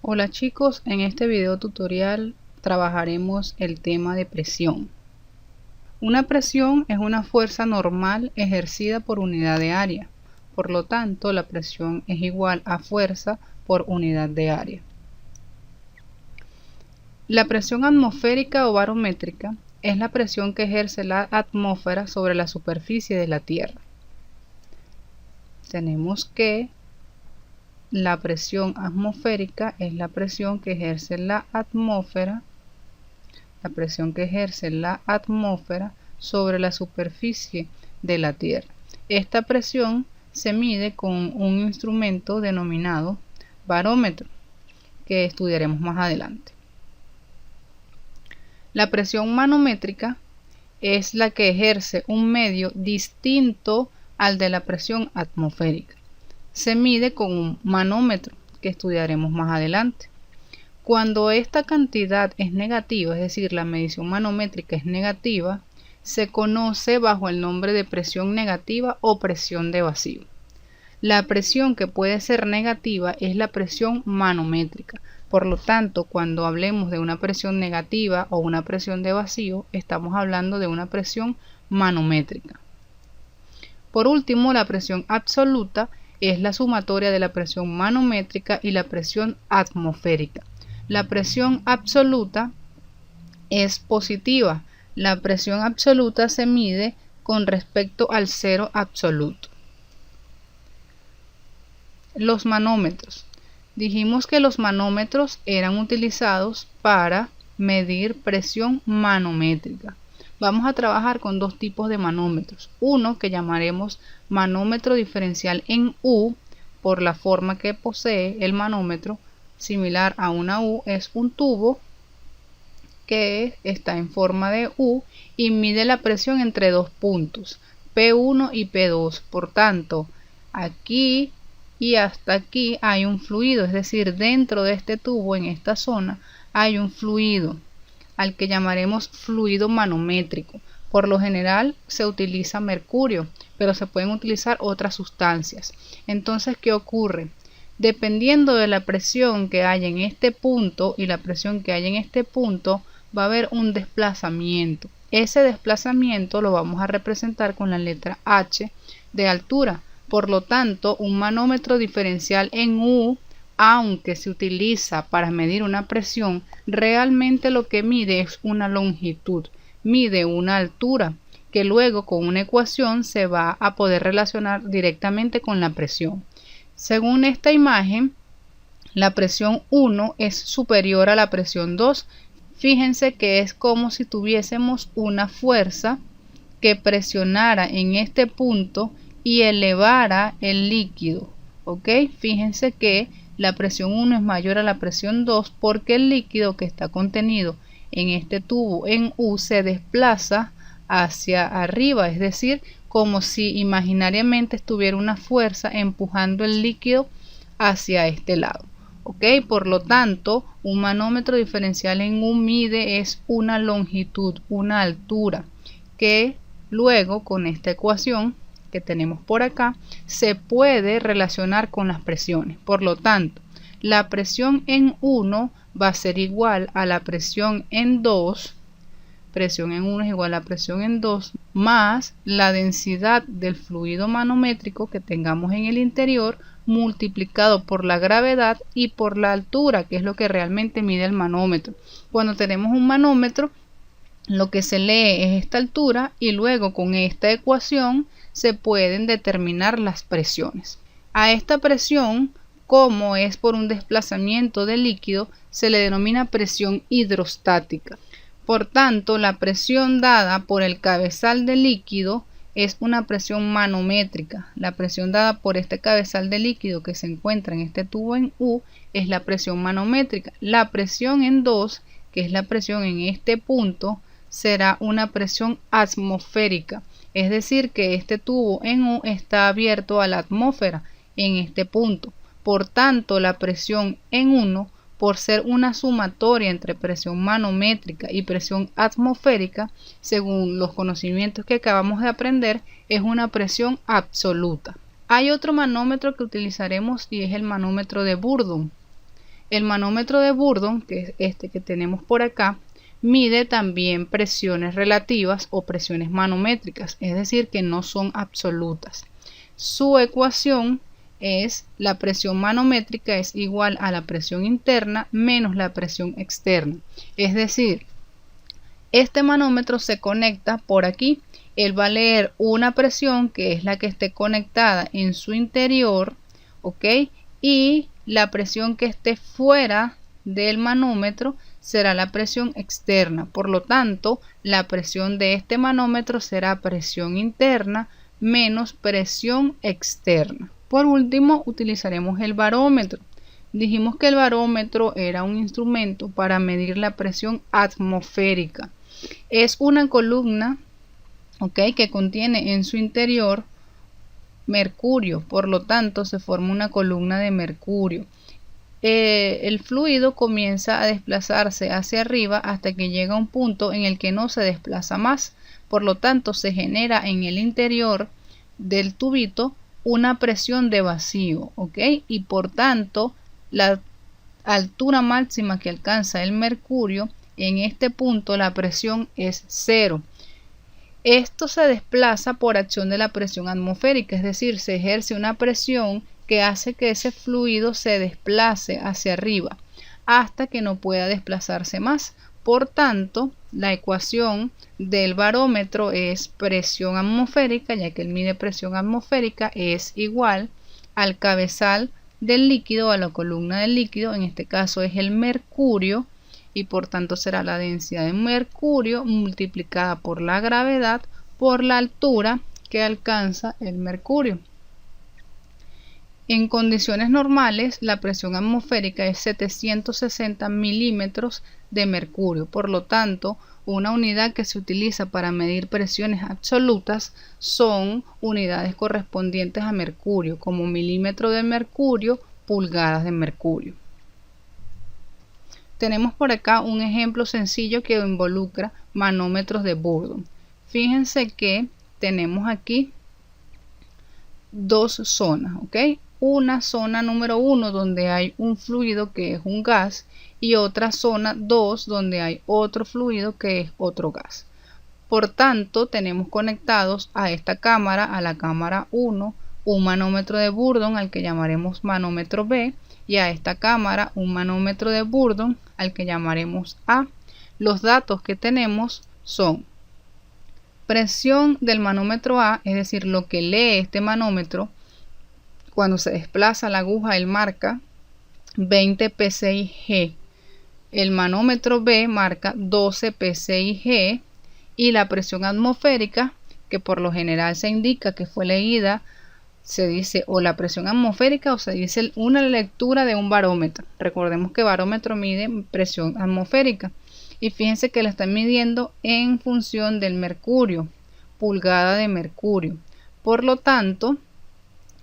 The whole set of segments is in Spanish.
Hola chicos, en este video tutorial trabajaremos el tema de presión. Una presión es una fuerza normal ejercida por unidad de área. Por lo tanto, la presión es igual a fuerza por unidad de área. La presión atmosférica o barométrica es la presión que ejerce la atmósfera sobre la superficie de la Tierra. Tenemos que la presión atmosférica es la presión que ejerce la atmósfera sobre la superficie de la Tierra. Esta presión se mide con un instrumento denominado barómetro, que estudiaremos más adelante. La presión manométrica es la que ejerce un medio distinto al de la presión atmosférica. Se mide con un manómetro, que estudiaremos más adelante. Cuando esta cantidad es negativa, es decir, la medición manométrica es negativa, se conoce bajo el nombre de presión negativa o presión de vacío. La presión que puede ser negativa es la presión manométrica. Por lo tanto, cuando hablemos de una presión negativa o una presión de vacío, estamos hablando de una presión manométrica. Por último, la presión absoluta es la sumatoria de la presión manométrica y la presión atmosférica. La presión absoluta es positiva. La presión absoluta se mide con respecto al cero absoluto. Los manómetros. Dijimos que los manómetros eran utilizados para medir presión manométrica. Vamos a trabajar con dos tipos de manómetros. Uno que llamaremos manómetro diferencial en U, por la forma que posee el manómetro, similar a una U, es un tubo que está en forma de U y mide la presión entre dos puntos, P1 y P2. Por tanto, aquí y hasta aquí hay un fluido, es decir, dentro de este tubo, en esta zona, hay un fluido, al que llamaremos fluido manométrico. Por lo general se utiliza mercurio, pero se pueden utilizar otras sustancias. Entonces, ¿qué ocurre? Dependiendo de la presión que hay en este punto y la presión que hay en este punto, va a haber un desplazamiento. Ese desplazamiento lo vamos a representar con la letra H de altura. Por lo tanto, un manómetro diferencial en U, aunque se utiliza para medir una presión, realmente lo que mide es una longitud, mide una altura, que luego con una ecuación se va a poder relacionar directamente con la presión. Según esta imagen, la presión 1 es superior a la presión 2. Fíjense que es como si tuviésemos una fuerza que presionara en este punto y elevara el líquido. ¿Ok? Fíjense que la presión 1 es mayor a la presión 2 porque el líquido que está contenido en este tubo en U se desplaza hacia arriba, es decir, como si imaginariamente estuviera una fuerza empujando el líquido hacia este lado. ¿Ok? Por lo tanto, un manómetro diferencial en U mide es una longitud, una altura, que luego con esta ecuación que tenemos por acá, se puede relacionar con las presiones. Por lo tanto, la presión en 1 va a ser igual a la presión en 2. Presión en 1 es igual a presión en 2 más la densidad del fluido manométrico que tengamos en el interior multiplicado por la gravedad y por la altura, que es lo que realmente mide el manómetro. Cuando tenemos un manómetro, lo que se lee es esta altura y luego con esta ecuación se pueden determinar las presiones. A esta presión, como es por un desplazamiento de líquido, se le denomina presión hidrostática. Por tanto, la presión dada por el cabezal de líquido es una presión manométrica. La presión dada por este cabezal de líquido que se encuentra en este tubo en U es la presión manométrica. La presión en 2, que es la presión en este punto, será una presión atmosférica. Es decir, que este tubo en U está abierto a la atmósfera en este punto. Por tanto, la presión en 1, por ser una sumatoria entre presión manométrica y presión atmosférica, según los conocimientos que acabamos de aprender, es una presión absoluta. Hay otro manómetro que utilizaremos y es el manómetro de Bourdon. El manómetro de Bourdon, que es este que tenemos por acá, mide también presiones relativas o presiones manométricas, es decir, que no son absolutas. Su ecuación es la presión manométrica es igual a la presión interna menos la presión externa. Es decir, este manómetro se conecta por aquí. Él va a leer una presión que es la que esté conectada en su interior, ¿ok? Y la presión que esté fuera del manómetro será la presión externa. Por lo tanto, la presión de este manómetro será presión interna menos presión externa. Por último, utilizaremos el barómetro. Dijimos que el barómetro era un instrumento para medir la presión atmosférica. Es una columna, ¿ok?, que contiene en su interior mercurio, por lo tanto se forma una columna de mercurio. El fluido comienza a desplazarse hacia arriba hasta que llega a un punto en el que no se desplaza más, por lo tanto se genera en el interior del tubito una presión de vacío, ¿ok? Y por tanto la altura máxima que alcanza el mercurio, en este punto la presión es 0. Esto se desplaza por acción de la presión atmosférica, es decir, se ejerce una presión que hace que ese fluido se desplace hacia arriba hasta que no pueda desplazarse más. Por tanto, la ecuación del barómetro es presión atmosférica, ya que él mide presión atmosférica, es igual al cabezal del líquido, a la columna del líquido, en este caso es el mercurio, y por tanto será la densidad de mercurio multiplicada por la gravedad por la altura que alcanza el mercurio. En condiciones normales, la presión atmosférica es 760 milímetros de mercurio. Por lo tanto, una unidad que se utiliza para medir presiones absolutas son unidades correspondientes a mercurio, como milímetro de mercurio, pulgadas de mercurio. Tenemos por acá un ejemplo sencillo que involucra manómetros de Bourdon. Fíjense que tenemos aquí dos zonas, ¿ok? Una zona número 1 donde hay un fluido que es un gas y otra zona 2 donde hay otro fluido que es otro gas. Por tanto, tenemos conectados a esta cámara, a la cámara 1, un manómetro de Bourdon al que llamaremos manómetro B, y a esta cámara un manómetro de Bourdon al que llamaremos A. Los datos que tenemos son presión del manómetro A, es decir, lo que lee este manómetro cuando se desplaza la aguja, él marca 20 psi/G. El manómetro B marca 12 psi/G y la presión atmosférica, que por lo general se indica que fue leída, se dice o la presión atmosférica o se dice una lectura de un barómetro. Recordemos que barómetro mide presión atmosférica y fíjense que la están midiendo en función del mercurio, pulgada de mercurio. Por lo tanto,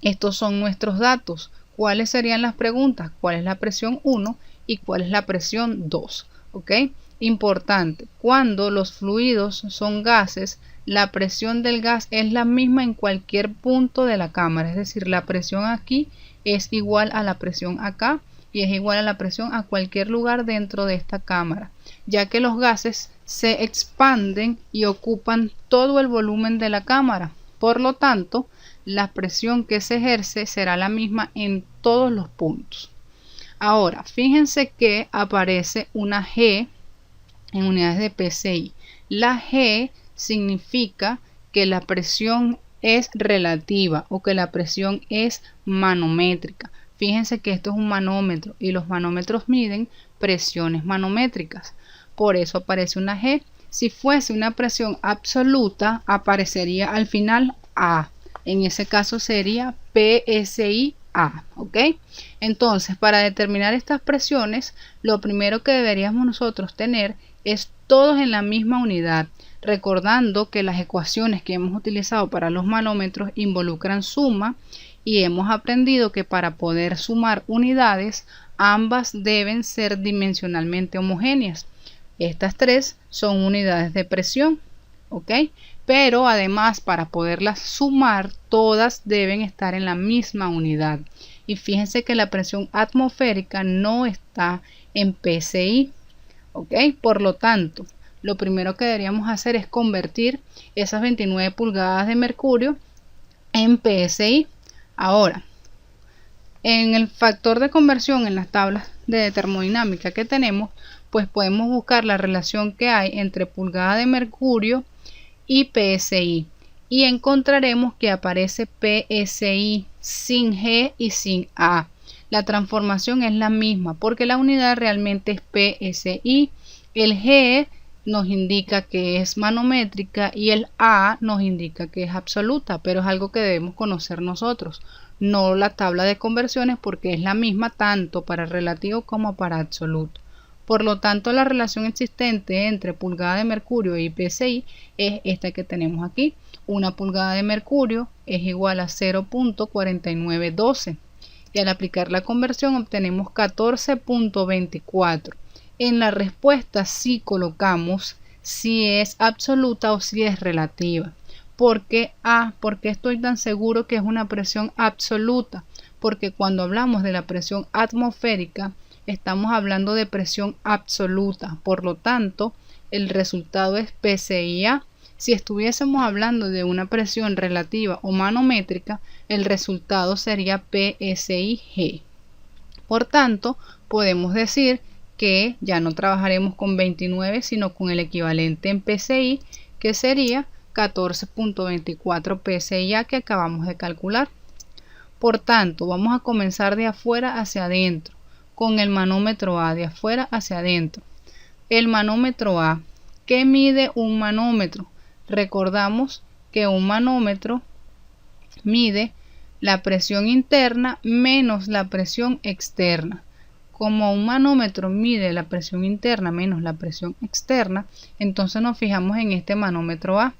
estos son nuestros datos. ¿Cuáles serían las preguntas? ¿Cuál es la presión 1 y cuál es la presión 2? ¿Ok? Importante, cuando los fluidos son gases, la presión del gas es la misma en cualquier punto de la cámara, es decir, la presión aquí es igual a la presión acá y es igual a la presión a cualquier lugar dentro de esta cámara, ya que los gases se expanden y ocupan todo el volumen de la cámara. Por lo tanto, la presión que se ejerce será la misma en todos los puntos. Ahora, fíjense que aparece una G en unidades de PSI. La G significa que la presión es relativa o que la presión es manométrica. Fíjense que esto es un manómetro y los manómetros miden presiones manométricas. Por eso aparece una G. Si fuese una presión absoluta, aparecería al final A. En ese caso sería PSI-A, ¿ok? Entonces, para determinar estas presiones, lo primero que deberíamos nosotros tener es todos en la misma unidad, recordando que las ecuaciones que hemos utilizado para los manómetros involucran suma y hemos aprendido que para poder sumar unidades, ambas deben ser dimensionalmente homogéneas. Estas tres son unidades de presión, ¿ok? Pero además, para poderlas sumar, todas deben estar en la misma unidad. y fíjense que la presión atmosférica no está en PSI, ¿ok? Por lo tanto, lo primero que deberíamos hacer es convertir esas 29 pulgadas de mercurio en PSI. Ahora, en el factor de conversión en las tablas de termodinámica que tenemos, pues podemos buscar la relación que hay entre pulgada de mercurio y PSI y encontraremos que aparece PSI sin G y sin A. La transformación es la misma porque la unidad realmente es PSI. El G nos indica que es manométrica y el A nos indica que es absoluta, pero es algo que debemos conocer nosotros, no la tabla de conversiones, porque es la misma tanto para relativo como para absoluto. Por lo tanto, la relación existente entre pulgada de mercurio y PSI es esta que tenemos aquí. Una pulgada de mercurio es igual a 0.4912 y al aplicar la conversión obtenemos 14.24. En la respuesta sí colocamos si es absoluta o si es relativa. ¿Por qué A? ¿Por qué estoy tan seguro que es una presión absoluta? Porque cuando hablamos de la presión atmosférica estamos hablando de presión absoluta. Por lo tanto, el resultado es PSI-A. Si estuviésemos hablando de una presión relativa o manométrica, el resultado sería PSI-G. Por tanto, podemos decir que ya no trabajaremos con 29, sino con el equivalente en PSI, que sería 14.24 PSI-A que acabamos de calcular. Por tanto, vamos a comenzar de afuera hacia adentro, con el manómetro A, de afuera hacia adentro. El manómetro A, ¿qué mide un manómetro? Recordamos que un manómetro mide la presión interna menos la presión externa. Como un manómetro mide la presión interna menos la presión externa, entonces nos fijamos en este manómetro A.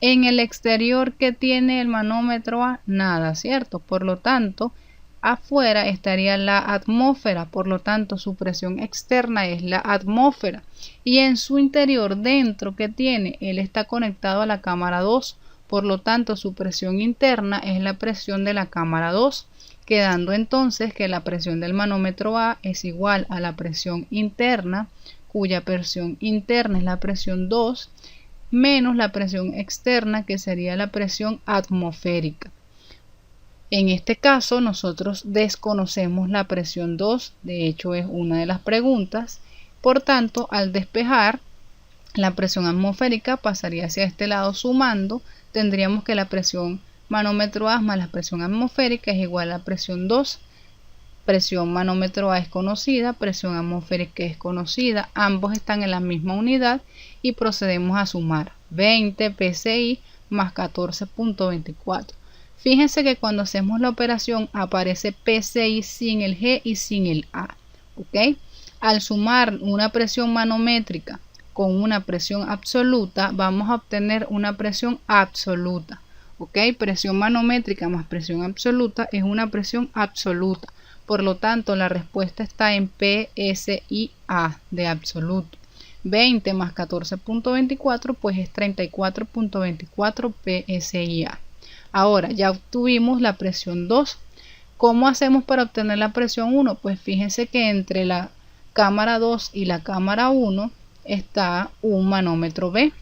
En el exterior, ¿qué tiene el manómetro A? Nada, ¿cierto? Por lo tanto, afuera estaría la atmósfera, por lo tanto su presión externa es la atmósfera. Y en su interior, dentro, ¿qué tiene? Él está conectado a la cámara 2, por lo tanto su presión interna es la presión de la cámara 2, quedando entonces que la presión del manómetro A es igual a la presión interna, cuya presión interna es la presión 2, menos la presión externa, que sería la presión atmosférica. En este caso nosotros desconocemos la presión 2, de hecho es una de las preguntas. Por tanto, al despejar, la presión atmosférica pasaría hacia este lado sumando. Tendríamos que la presión manómetro A más la presión atmosférica es igual a la presión 2. Presión manómetro A es conocida, presión atmosférica es conocida, ambos están en la misma unidad y procedemos a sumar 20 PSI más 14.24. Fíjense que cuando hacemos la operación aparece PSI sin el G y sin el A, ¿ok? Al sumar una presión manométrica con una presión absoluta, vamos a obtener una presión absoluta, ¿ok? Presión manométrica más presión absoluta es una presión absoluta. Por lo tanto, la respuesta está en PSI-A de absoluto. 20 más 14.24 pues es 34.24 PSI-A. Ahora ya obtuvimos la presión 2. ¿Cómo hacemos para obtener la presión 1? Pues fíjense que entre la cámara 2 y la cámara 1 está un manómetro B.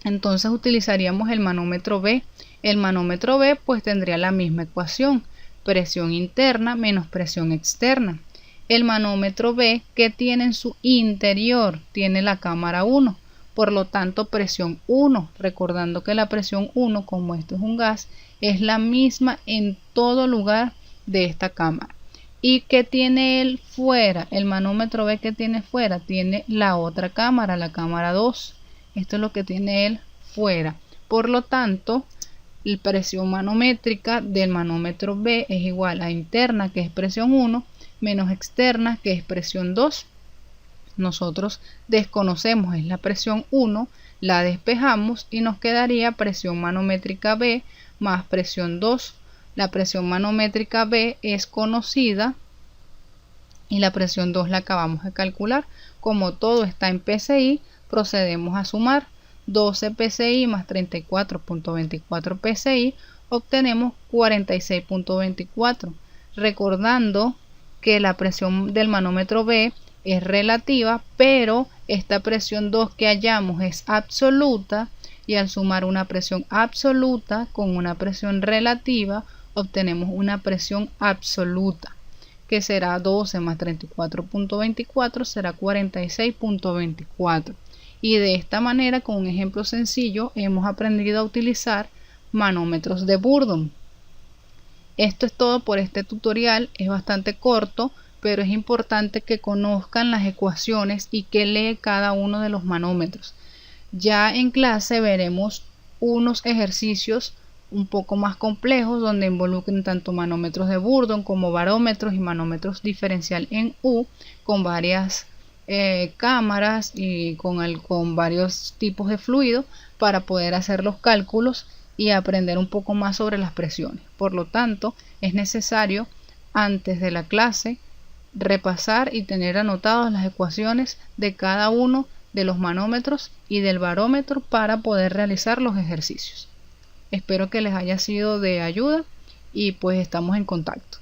Entonces utilizaríamos el manómetro B. El manómetro B pues tendría la misma ecuación. Presión interna menos presión externa. El manómetro B, ¿qué tiene en su interior? Tiene la cámara 1. Por lo tanto, presión 1. Recordando que la presión 1, como esto es un gas, es la misma en todo lugar de esta cámara. ¿Y qué tiene él fuera? El manómetro B, ¿qué tiene fuera? Tiene la otra cámara, la cámara 2. Esto es lo que tiene él fuera. Por lo tanto, la presión manométrica del manómetro B es igual a interna, que es presión 1, menos externa, que es presión 2. Nosotros desconocemos es la presión 1, la despejamos y nos quedaría presión manométrica B más presión 2. La presión manométrica B es conocida y la presión 2 la acabamos de calcular. Como todo está en PSI, procedemos a sumar 12 PSI más 34.24 PSI, obtenemos 46.24. recordando que la presión del manómetro B es relativa, pero esta presión 2 que hallamos es absoluta, y al sumar una presión absoluta con una presión relativa obtenemos una presión absoluta, que será 12 más 34.24 será 46.24. Y de esta manera, con un ejemplo sencillo, hemos aprendido a utilizar manómetros de Bourdon. Esto es todo por este tutorial. Es bastante corto, pero es importante que conozcan las ecuaciones y que lee cada uno de los manómetros. Ya en clase veremos unos ejercicios un poco más complejos donde involucren tanto manómetros de Bourdon como barómetros y manómetros diferencial en U con varias cámaras y con varios tipos de fluido para poder hacer los cálculos y aprender un poco más sobre las presiones. Por lo tanto, es necesario antes de la clase repasar y tener anotadas las ecuaciones de cada uno de los manómetros y del barómetro para poder realizar los ejercicios. Espero que les haya sido de ayuda y pues estamos en contacto.